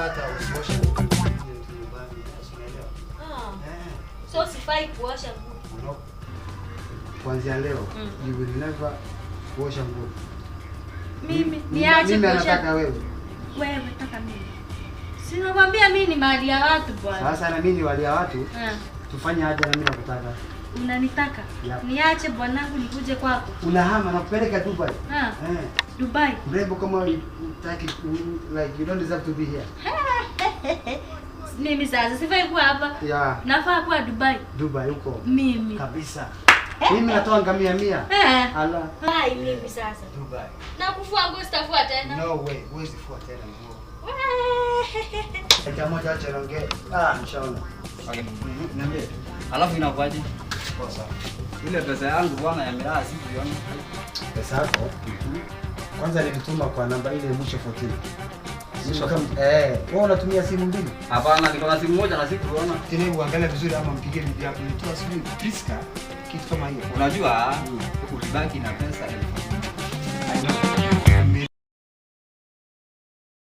hata usioshe nguo nyumbani. Unaelewa? So sifai kuosha nguo. No. Kuanzia leo you will never kuosha nguo. Niache mimi anataka wewe. Wewe nataka mimi. Sinakwambia mimi ni mali ya watu bwana. Sasa na mimi ni mali ya watu. Tufanye aje na mimi nakutaka. Unanitaka? Yep. Niache bwanangu nikuje kwako. Unahama na kupeleka Dubai. Dubai. Mrembo kama unataka like you don't deserve to be here. Mimi sasa sifai kuwa hapa. Yeah. Nafaa kuwa Dubai. Dubai huko. Mimi. Kabisa. Mimi natoa ngamia 100. Ala. Hai mimi sasa. Dubai. Na kufua nguo sitafua tena. No way. Huwezi kufua tena nguo. Kama moja acha ronge. Nishaona. Okay. Niambie. Alafu inakuaje? Poa sana. Ile pesa yangu bwana ya miraa sikiona. Pesa yako? Kwanza nilituma kwa namba ile mwisho 14. Wewe unatumia simu mbili? Hapana, niko na simu moja na sikuona. Tena uangalia vizuri ama mpigie bibi yako. Nitoa simu Priska kitu kama hiyo. Unajua ukibaki na pesa 1000